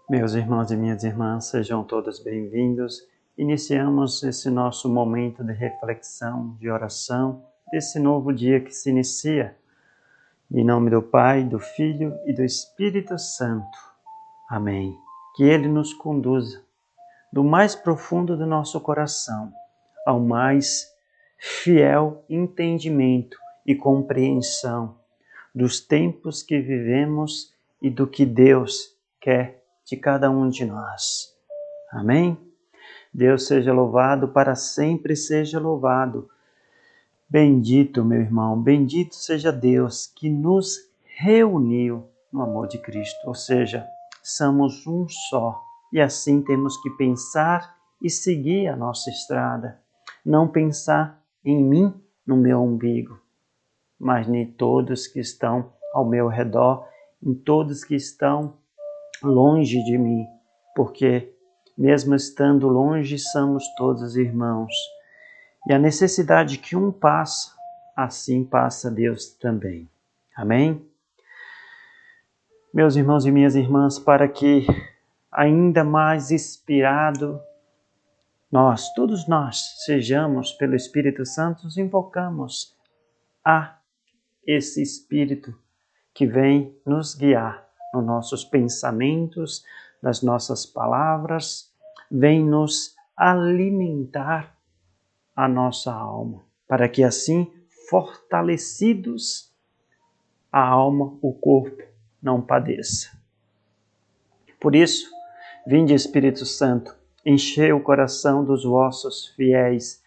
Meus irmãos e minhas irmãs, sejam todos bem-vindos. Iniciamos esse nosso momento de reflexão, de oração, desse novo dia que se inicia. Em nome do Pai, do Filho e do Espírito Santo. Amém. Que Ele nos conduza do mais profundo do nosso coração ao mais fiel entendimento e compreensão dos tempos que vivemos e do que Deus quer de cada um de nós. Amém? Deus seja louvado, para sempre seja louvado. Bendito, meu irmão, bendito seja Deus que nos reuniu no amor de Cristo, ou seja, somos um só, e assim temos que pensar e seguir a nossa estrada. Não pensar em mim, no meu umbigo, mas em todos que estão ao meu redor, em todos que estão longe de mim, porque mesmo estando longe, somos todos irmãos. E a necessidade que um passa, assim passa Deus também. Amém? Meus irmãos e minhas irmãs, para que ainda mais inspirado todos nós, sejamos pelo Espírito Santo, invocamos a esse Espírito que vem nos guiar nos nossos pensamentos, nas nossas palavras, vem nos alimentar a nossa alma, para que assim, fortalecidos, a alma, o corpo, não padeça. Por isso, vinde Espírito Santo, enchei o coração dos vossos fiéis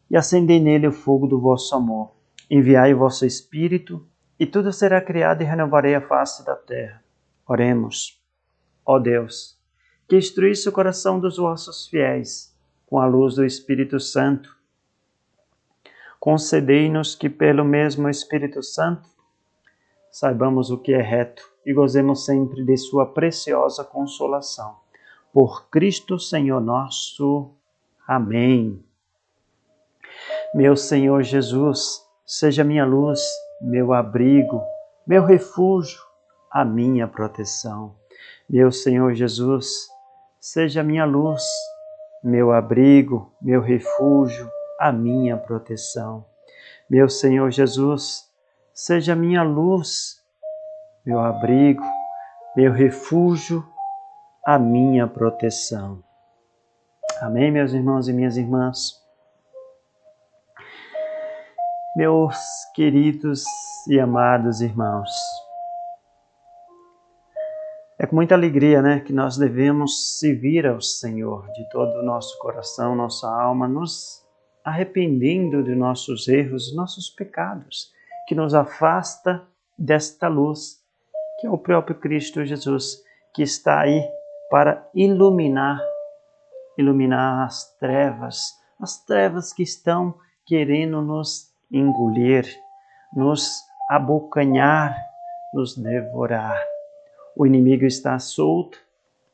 e acendei nele o fogo do vosso amor. Enviai o vosso Espírito, e tudo será criado e renovarei a face da terra. Oremos. Ó Deus, que instruísse o coração dos vossos fiéis com a luz do Espírito Santo, concedei-nos que pelo mesmo Espírito Santo saibamos o que é reto e gozemos sempre de sua preciosa consolação. Por Cristo Senhor nosso. Amém. Meu Senhor Jesus, seja minha luz, meu abrigo, meu refúgio, a minha proteção. Meu Senhor Jesus, seja minha luz, meu abrigo, meu refúgio, a minha proteção. Meu Senhor Jesus, seja minha luz, meu abrigo, meu refúgio, a minha proteção. Amém, meus irmãos e minhas irmãs? Meus queridos e amados irmãos, é com muita alegria, que nós devemos servir ao Senhor de todo o nosso coração, nossa alma, nos arrependendo de nossos erros, nossos pecados, que nos afasta desta luz, que é o próprio Cristo Jesus, que está aí para iluminar as trevas que estão querendo nos engolir, nos abocanhar, nos devorar. O inimigo está solto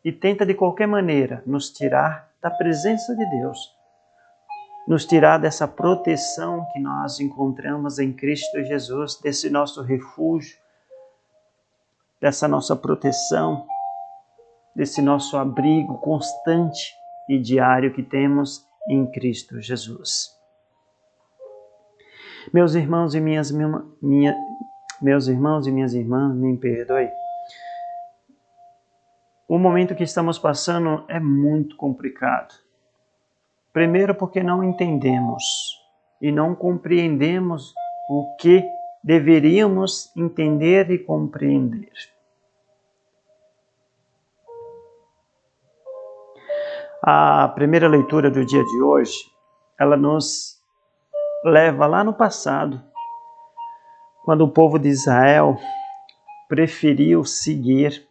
e tenta de qualquer maneira nos tirar da presença de Deus, nos tirar dessa proteção que nós encontramos em Cristo Jesus, desse nosso refúgio, dessa nossa proteção, desse nosso abrigo constante e diário que temos em Cristo Jesus. Meus irmãos e minhas irmãs, me perdoem. O momento que estamos passando é muito complicado. Primeiro porque não entendemos e não compreendemos o que deveríamos entender e compreender. A primeira leitura do dia de hoje, ela nos leva lá no passado, quando o povo de Israel preferiu seguir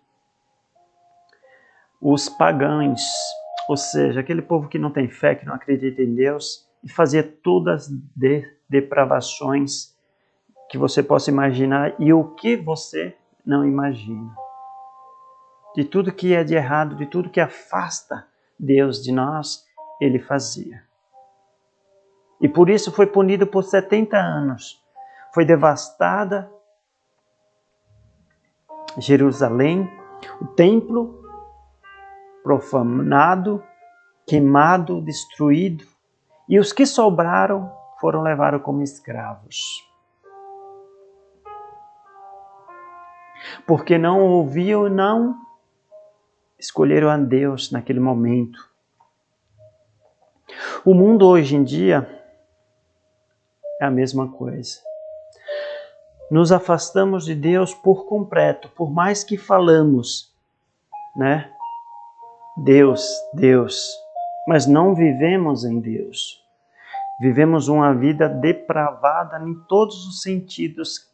os pagãos, ou seja, aquele povo que não tem fé, que não acredita em Deus, e fazia todas as depravações que você possa imaginar e o que você não imagina. De tudo que é de errado, de tudo que afasta Deus de nós, ele fazia. E por isso foi punido por 70 anos. Foi devastada Jerusalém, o templo, profanado, queimado, destruído, e os que sobraram foram levados como escravos. Porque não ouviam e não escolheram a Deus naquele momento. O mundo hoje em dia é a mesma coisa. Nos afastamos de Deus por completo, por mais que falamos, né? Deus, Deus, mas não vivemos em Deus. Vivemos uma vida depravada em todos os sentidos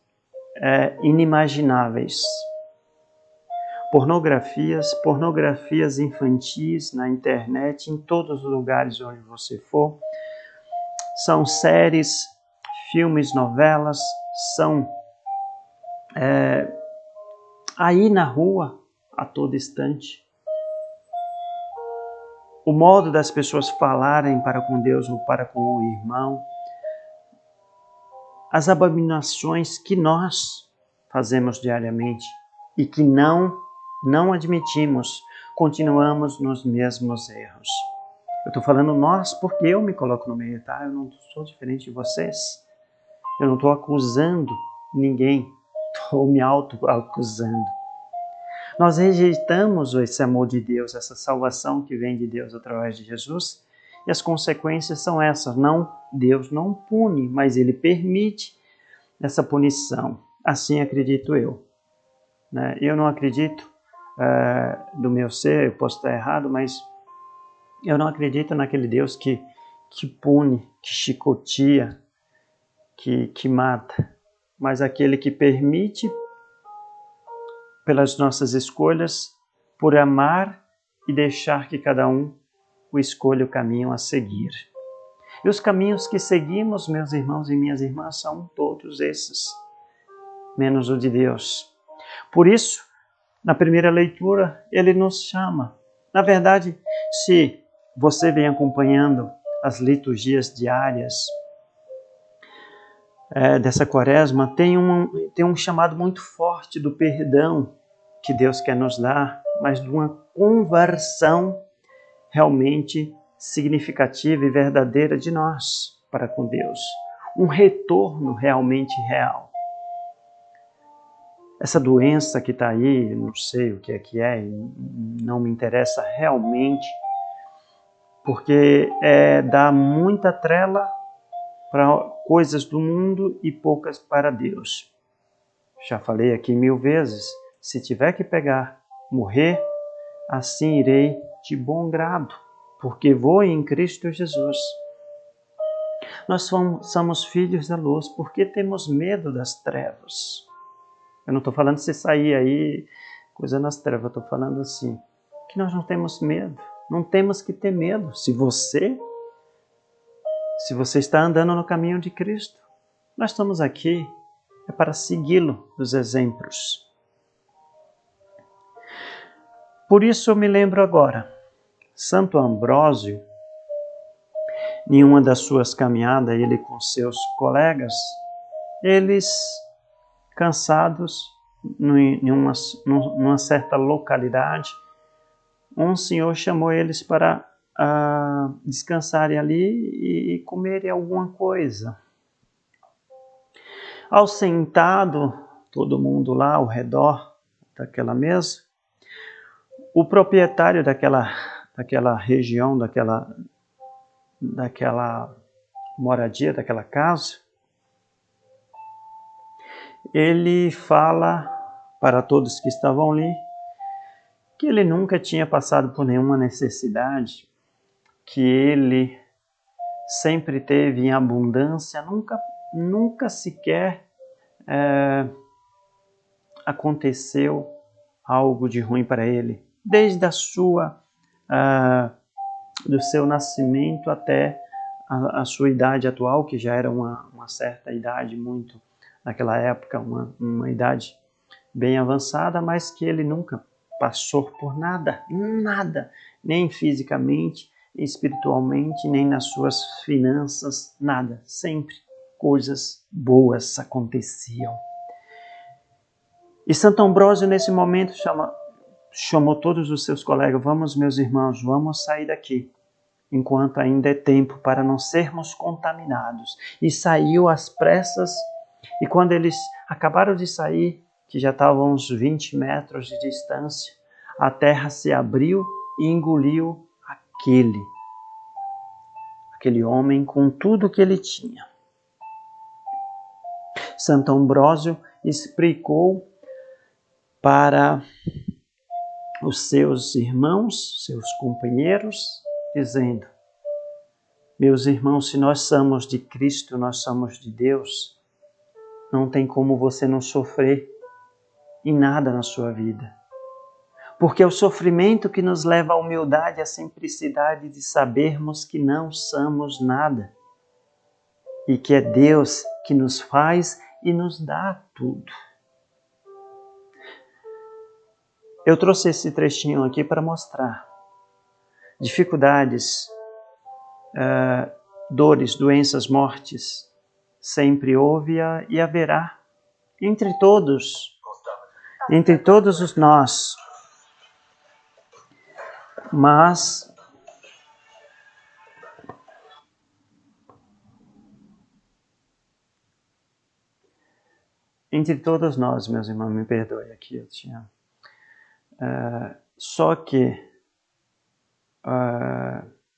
inimagináveis. Pornografias infantis na internet, em todos os lugares onde você for. São séries, filmes, novelas, são aí na rua, a todo instante. O modo das pessoas falarem para com Deus ou para com o irmão. As abominações que nós fazemos diariamente e que não admitimos, continuamos nos mesmos erros. Eu estou falando nós porque eu me coloco no meio, tá? Eu não sou diferente de vocês. Eu não estou acusando ninguém, estou me auto-acusando. Nós rejeitamos esse amor de Deus, essa salvação que vem de Deus através de Jesus, e as consequências são essas. Deus não pune, mas Ele permite essa punição. Assim acredito eu. Eu não acredito do meu ser, eu posso estar errado, mas eu não acredito naquele Deus que pune, que chicoteia, que mata, mas aquele que permite, pelas nossas escolhas, por amar e deixar que cada um escolha o caminho a seguir. E os caminhos que seguimos, meus irmãos e minhas irmãs, são todos esses, menos o de Deus. Por isso, na primeira leitura, ele nos chama. Na verdade, se você vem acompanhando as liturgias diárias dessa quaresma, tem um chamado muito forte do perdão que Deus quer nos dar, mas de uma conversão realmente significativa e verdadeira de nós para com Deus. Um retorno realmente real. Essa doença que está aí, não sei o que é, não me interessa realmente, porque dá muita trela para coisas do mundo e poucas para Deus. Já falei aqui 1000 vezes, se tiver que morrer, assim irei de bom grado, porque vou em Cristo Jesus. Nós somos filhos da luz, porque temos medo das trevas. Eu não estou falando de você sair aí, coisa nas trevas, eu estou falando assim, que nós não temos medo, não temos que ter medo. Se você está andando no caminho de Cristo, nós estamos aqui para segui-lo, os exemplos. Por isso eu me lembro agora, Santo Ambrósio, em uma das suas caminhadas, ele com seus colegas, eles cansados, numa certa localidade, um senhor chamou eles para descansarem ali e comerem alguma coisa. Ao sentado, todo mundo lá ao redor daquela mesa, o proprietário daquela região, daquela moradia, daquela casa, ele fala para todos que estavam ali que ele nunca tinha passado por nenhuma necessidade, que ele sempre teve em abundância, nunca sequer aconteceu algo de ruim para ele, desde do seu nascimento até a sua idade atual, que já era uma certa idade muito, naquela época, uma idade bem avançada, mas que ele nunca passou por nada, nem fisicamente, espiritualmente, nem nas suas finanças, nada. Sempre coisas boas aconteciam. E Santo Ambrósio, nesse momento, chamou todos os seus colegas: vamos, meus irmãos, vamos sair daqui, enquanto ainda é tempo para não sermos contaminados. E saiu às pressas, e quando eles acabaram de sair, que já estavam a uns 20 metros de distância, a terra se abriu e engoliu aquele homem com tudo que ele tinha. Santo Ambrósio explicou para os seus irmãos, seus companheiros, dizendo: meus irmãos, se nós somos de Cristo, nós somos de Deus, não tem como você não sofrer em nada na sua vida. Porque é o sofrimento que nos leva à humildade, à simplicidade de sabermos que não somos nada. E que é Deus que nos faz e nos dá tudo. Eu trouxe esse trechinho aqui para mostrar dificuldades, dores, doenças, mortes. Sempre houve e haverá entre todos os nós. Mas entre todos nós, meus irmãos, me perdoe aqui, eu tinha. Só que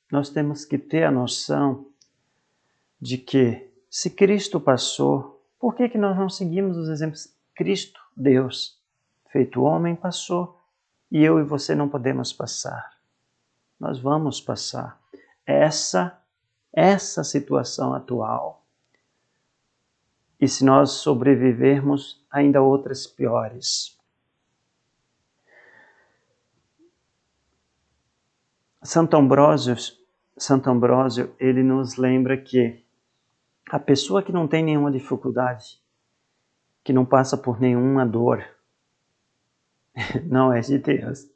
nós temos que ter a noção de que se Cristo passou, por que nós não seguimos os exemplos? Cristo, Deus, feito homem, passou, e eu e você não podemos passar. Nós vamos passar essa situação atual, e se nós sobrevivermos, ainda outras piores. Santo Ambrósio, ele nos lembra que a pessoa que não tem nenhuma dificuldade, que não passa por nenhuma dor, não é de Deus.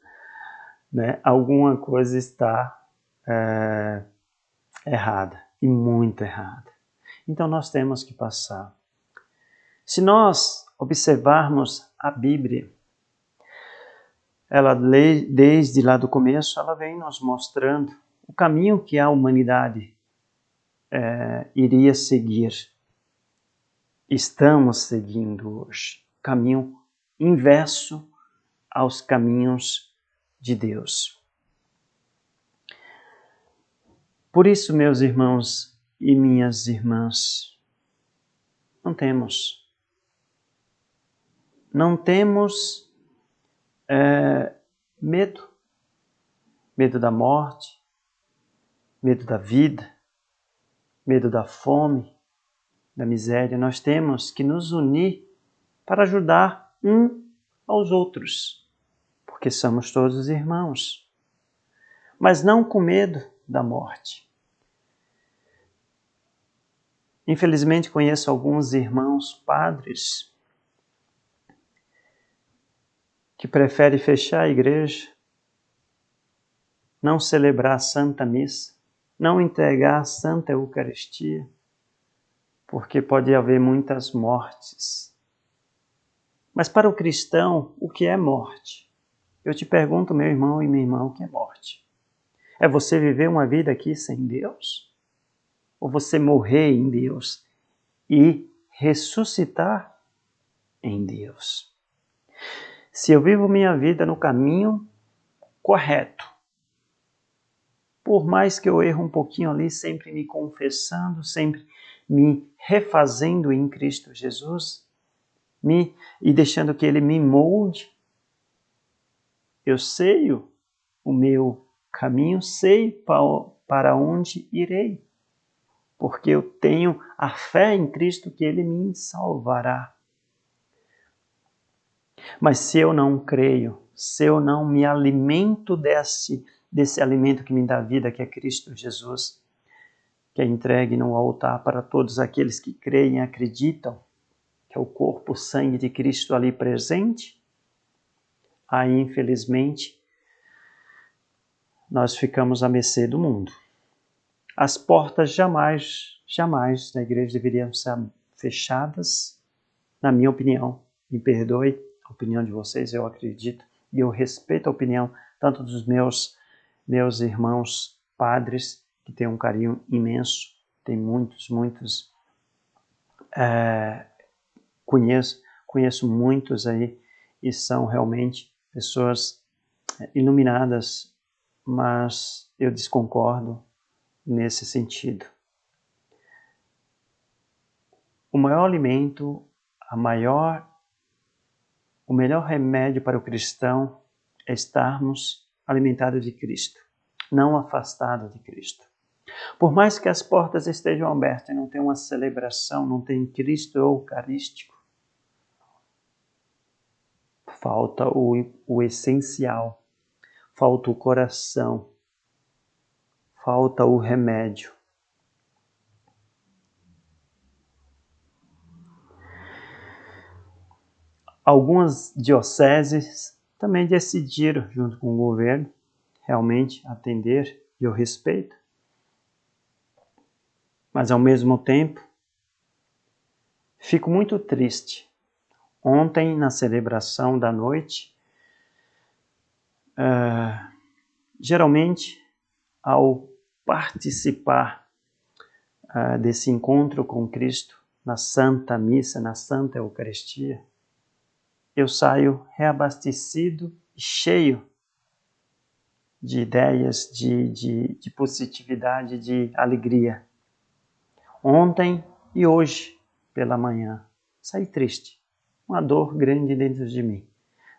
Né? Alguma coisa está errada, e muito errada. Então nós temos que passar. Se nós observarmos a Bíblia, ela desde lá do começo, ela vem nos mostrando o caminho que a humanidade iria seguir. Estamos seguindo hoje. Caminho inverso aos caminhos de Deus. Por isso, meus irmãos e minhas irmãs, não temos medo. Medo da morte, medo da vida, medo da fome, da miséria. Nós temos que nos unir para ajudar aos outros, porque somos todos irmãos. Mas não com medo da morte. Infelizmente conheço alguns irmãos padres que preferem fechar a igreja, não celebrar a Santa Missa, não entregar a Santa Eucaristia, porque pode haver muitas mortes. Mas para o cristão, o que é morte? Eu te pergunto, meu irmão e minha irmã, o que é morte? É você viver uma vida aqui sem Deus? Ou você morrer em Deus e ressuscitar em Deus? Se eu vivo minha vida no caminho correto, por mais que eu erre um pouquinho ali, sempre me confessando, sempre me refazendo em Cristo Jesus, e deixando que Ele me molde, eu sei o meu caminho, sei para onde irei, porque eu tenho a fé em Cristo que Ele me salvará. Mas se eu não creio, se eu não me alimento desse alimento que me dá vida, que é Cristo Jesus, que é entregue no altar para todos aqueles que creem e acreditam, que é o corpo, o sangue de Cristo ali presente, aí infelizmente nós ficamos à mercê do mundo. As portas jamais da igreja deveriam ser fechadas, na minha opinião. Me perdoe a opinião de vocês, eu acredito E eu respeito a opinião tanto dos meus irmãos padres, que têm um carinho imenso, tem muitos, conheço muitos aí, e são realmente pessoas iluminadas, mas eu desconcordo nesse sentido. O maior alimento, o melhor remédio para o cristão é estarmos alimentados de Cristo, não afastados de Cristo. Por mais que as portas estejam abertas e não tem uma celebração, não tem Cristo eucarístico, falta o essencial, falta o coração, falta o remédio. Algumas dioceses também decidiram, junto com o governo, realmente atender, e eu respeito. Mas, ao mesmo tempo, fico muito triste. Ontem, na celebração da noite, geralmente, ao participar desse encontro com Cristo, na Santa Missa, na Santa Eucaristia, eu saio reabastecido e cheio de ideias, de positividade, de alegria. Ontem e hoje, pela manhã, saí triste, uma dor grande dentro de mim.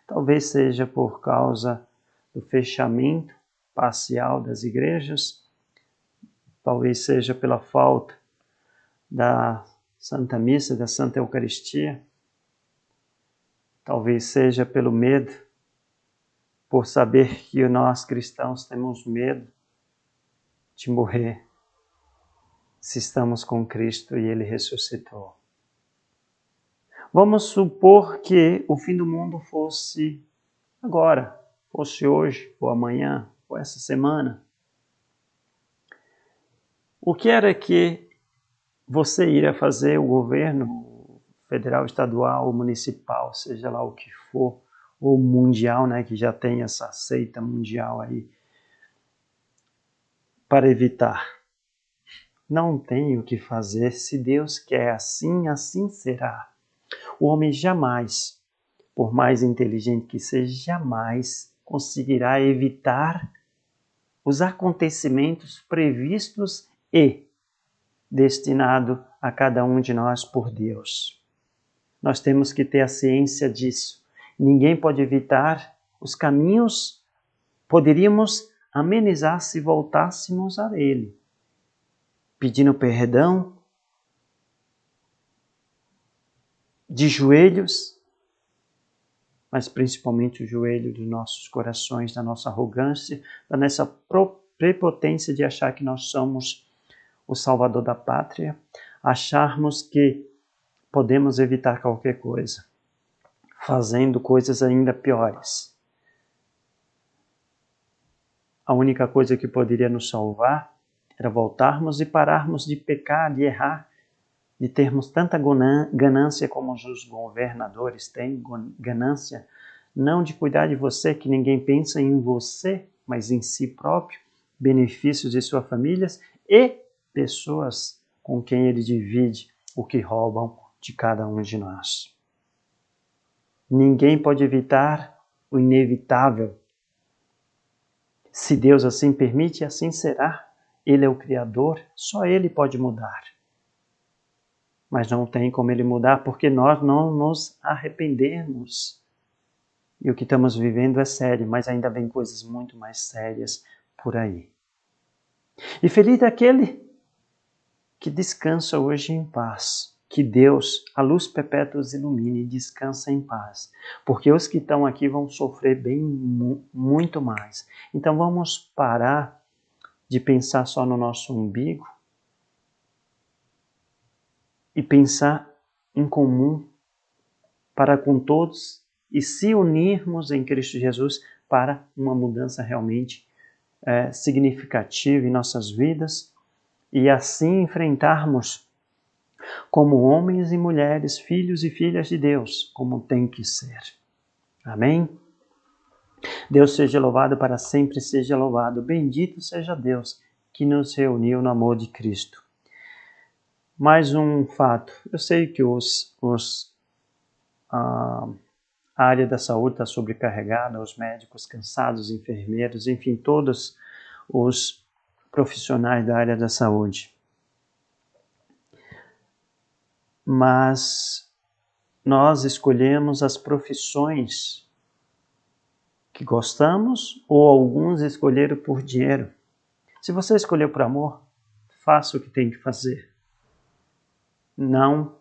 Talvez seja por causa do fechamento parcial das igrejas, talvez seja pela falta da Santa Missa, da Santa Eucaristia, talvez seja pelo medo, por saber que nós cristãos temos medo de morrer se estamos com Cristo e Ele ressuscitou. Vamos supor que o fim do mundo fosse agora, fosse hoje, ou amanhã, ou essa semana. O que era que você iria fazer, o governo federal, estadual, municipal, seja lá o que for, ou mundial, né, que já tem essa seita mundial aí, para evitar? Não tem o que fazer. Se Deus quer assim, assim será. O homem jamais, por mais inteligente que seja, jamais conseguirá evitar os acontecimentos previstos e destinados a cada um de nós por Deus. Nós temos que ter a ciência disso. Ninguém pode evitar os caminhos. Poderíamos amenizar se voltássemos a Ele, pedindo perdão, de joelhos, mas principalmente o joelho dos nossos corações, da nossa arrogância, da nossa prepotência de achar que nós somos o salvador da pátria, acharmos que podemos evitar qualquer coisa, fazendo coisas ainda piores. A única coisa que poderia nos salvar era voltarmos e pararmos de pecar, de errar, de termos tanta ganância como os governadores têm, ganância não de cuidar de você, que ninguém pensa em você, mas em si próprio, benefícios de suas famílias e pessoas com quem ele divide o que roubam de cada um de nós. Ninguém pode evitar o inevitável. Se Deus assim permite, assim será. Ele é o Criador, só Ele pode mudar. Mas não tem como Ele mudar porque nós não nos arrependemos. E o que estamos vivendo é sério, mas ainda vem coisas muito mais sérias por aí. E feliz daquele que descansa hoje em paz. Que Deus, a luz perpétua, os ilumine e descansa em paz. Porque os que estão aqui vão sofrer bem muito mais. Então vamos parar de pensar só no nosso umbigo e pensar em comum para com todos e se unirmos em Cristo Jesus para uma mudança realmente significativa em nossas vidas e assim enfrentarmos como homens e mulheres, filhos e filhas de Deus, como tem que ser. Amém? Deus seja louvado, para sempre seja louvado. Bendito seja Deus que nos reuniu no amor de Cristo. Mais um fato. Eu sei que a área da saúde está sobrecarregada, os médicos cansados, enfermeiros, enfim, todos os profissionais da área da saúde. Mas nós escolhemos as profissões que gostamos ou alguns escolheram por dinheiro. Se você escolheu por amor, faça o que tem que fazer. Não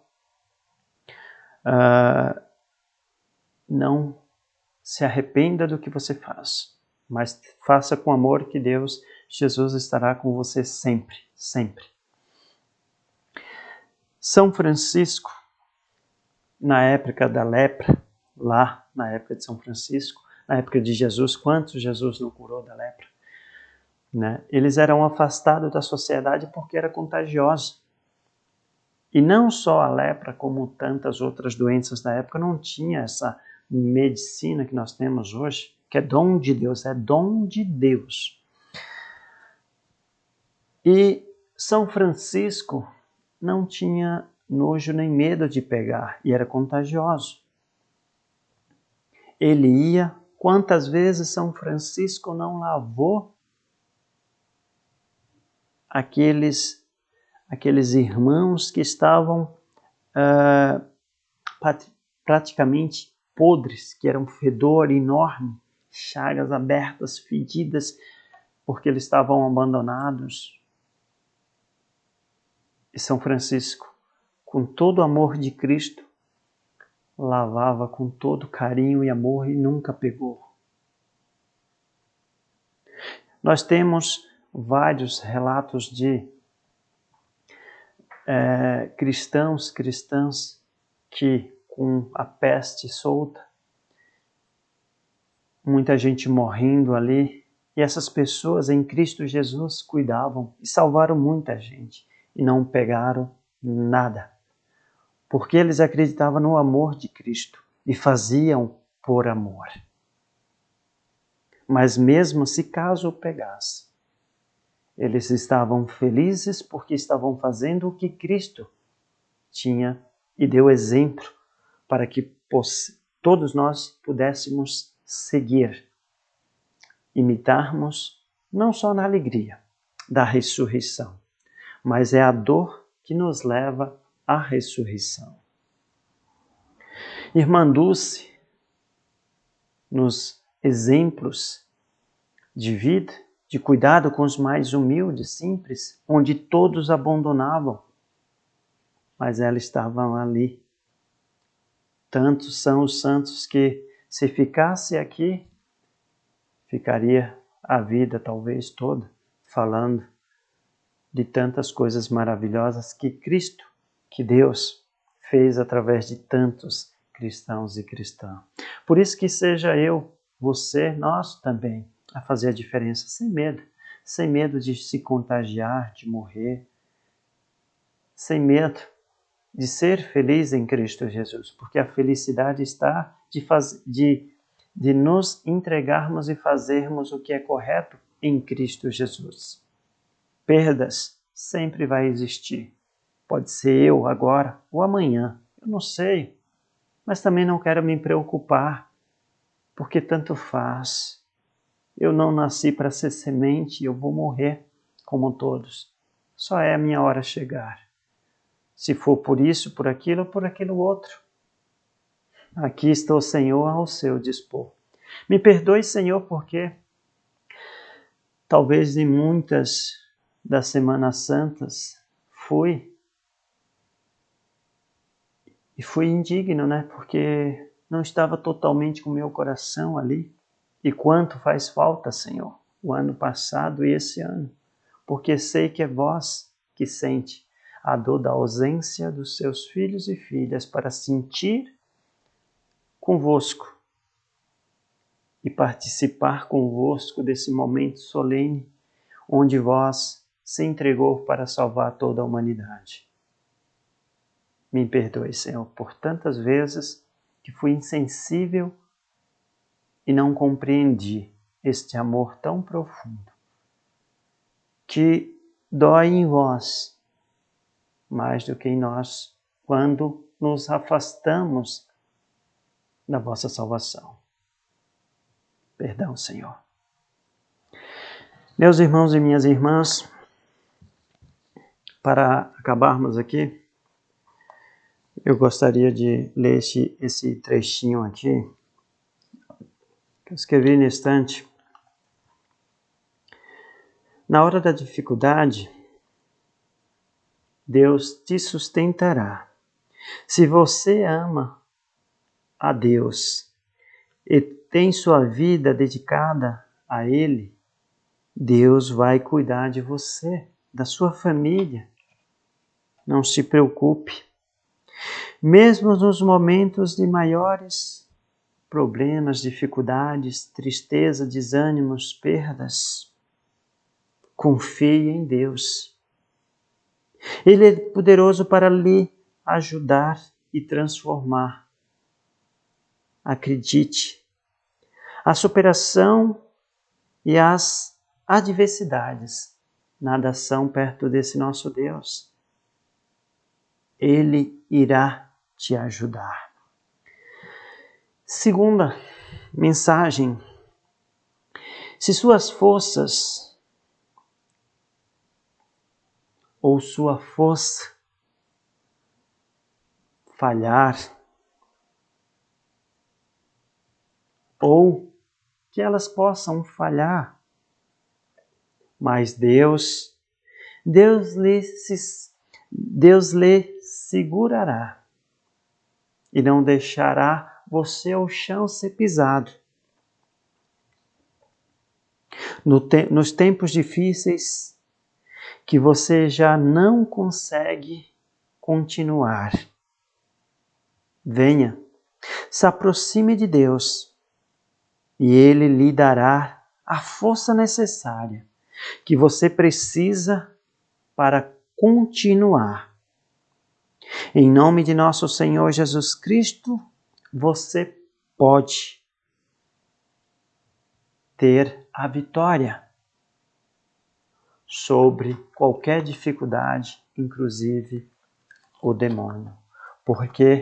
se arrependa do que você faz, mas faça com amor, que Deus, Jesus, estará com você sempre, sempre. São Francisco, na época da lepra, lá na época de São Francisco, na época de Jesus, quantos Jesus não curou da lepra? Né? Eles eram afastados da sociedade porque era contagiosa. E não só a lepra, como tantas outras doenças da época, não tinha essa medicina que nós temos hoje, que é dom de Deus, é dom de Deus. E São Francisco não tinha nojo nem medo de pegar, e era contagioso. Ele ia, quantas vezes São Francisco não lavou aqueles irmãos que estavam praticamente podres, que era um fedor enorme, chagas abertas, fedidas, porque eles estavam abandonados. E São Francisco, com todo o amor de Cristo, lavava com todo carinho e amor e nunca pegou. Nós temos vários relatos de cristãs que, com a peste solta, muita gente morrendo ali, e essas pessoas em Cristo Jesus cuidavam e salvaram muita gente e não pegaram nada, porque eles acreditavam no amor de Cristo e faziam por amor. Mas mesmo se caso pegasse, eles estavam felizes porque estavam fazendo o que Cristo tinha e deu exemplo para que todos nós pudéssemos seguir, imitarmos, não só na alegria da ressurreição, mas é a dor que nos leva à ressurreição. Irmã Dulce, nos exemplos de vida, de cuidado com os mais humildes, simples, onde todos abandonavam, mas ela estava ali. Tantos são os santos que, se ficasse aqui, ficaria a vida talvez toda falando de tantas coisas maravilhosas que Cristo, que Deus fez através de tantos cristãos e cristãs. Por isso que seja eu, você, nós também, a fazer a diferença sem medo de se contagiar, de morrer, sem medo de ser feliz em Cristo Jesus, porque a felicidade está de nos entregarmos e fazermos o que é correto em Cristo Jesus. Perdas sempre vai existir. Pode ser eu agora ou amanhã, eu não sei, mas também não quero me preocupar, porque tanto faz. Eu não nasci para ser semente, eu vou morrer como todos. Só é a minha hora chegar. Se for por isso, por aquilo ou por aquilo outro. Aqui está o Senhor ao seu dispor. Me perdoe, Senhor, porque talvez em muitas das Semanas Santas fui indigno, né? Porque não estava totalmente com o meu coração ali. E quanto faz falta, Senhor, o ano passado e esse ano. Porque sei que é vós que sente a dor da ausência dos seus filhos e filhas para sentir convosco e participar convosco desse momento solene onde vós se entregou para salvar toda a humanidade. Me perdoe, Senhor, por tantas vezes que fui insensível e não compreendi este amor tão profundo que dói em vós mais do que em nós quando nos afastamos da vossa salvação. Perdão, Senhor. Meus irmãos e minhas irmãs, para acabarmos aqui, eu gostaria de ler esse trechinho aqui, que eu escrevi na estante. Na hora da dificuldade, Deus te sustentará. Se você ama a Deus e tem sua vida dedicada a Ele, Deus vai cuidar de você, da sua família. Não se preocupe. Mesmo nos momentos de maiores problemas, dificuldades, tristeza, desânimos, perdas, confie em Deus. Ele é poderoso para lhe ajudar e transformar. Acredite, a superação e as adversidades nada são perto desse nosso Deus. Ele irá te ajudar. Segunda mensagem: se suas forças ou sua força falhar, ou que elas possam falhar, mas Deus lhe segurará e não deixará você ao chão ser pisado. Nos tempos difíceis que você já não consegue continuar, venha, se aproxime de Deus e Ele lhe dará a força necessária que você precisa para continuar. Em nome de nosso Senhor Jesus Cristo, você pode ter a vitória sobre qualquer dificuldade, inclusive o demônio. Porque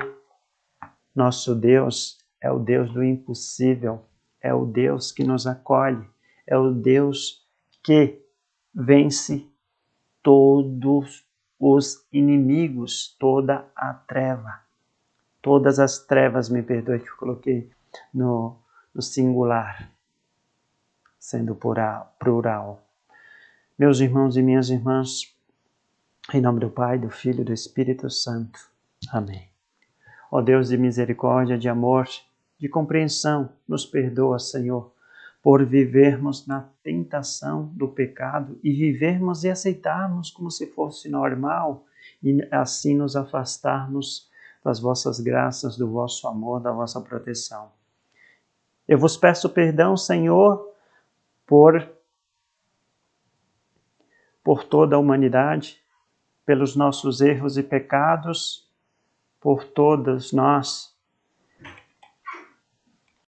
nosso Deus é o Deus do impossível, é o Deus que nos acolhe, é o Deus que vence todos os inimigos, toda a treva. Todas as trevas, me perdoe que eu coloquei no singular, sendo plural. Meus irmãos e minhas irmãs, em nome do Pai, do Filho e do Espírito Santo. Amém. Ó Deus de misericórdia, de amor, de compreensão, nos perdoa, Senhor, por vivermos na tentação do pecado e vivermos e aceitarmos como se fosse normal e assim nos afastarmos das vossas graças, do vosso amor, da vossa proteção. Eu vos peço perdão, Senhor, por toda a humanidade, pelos nossos erros e pecados, por todos nós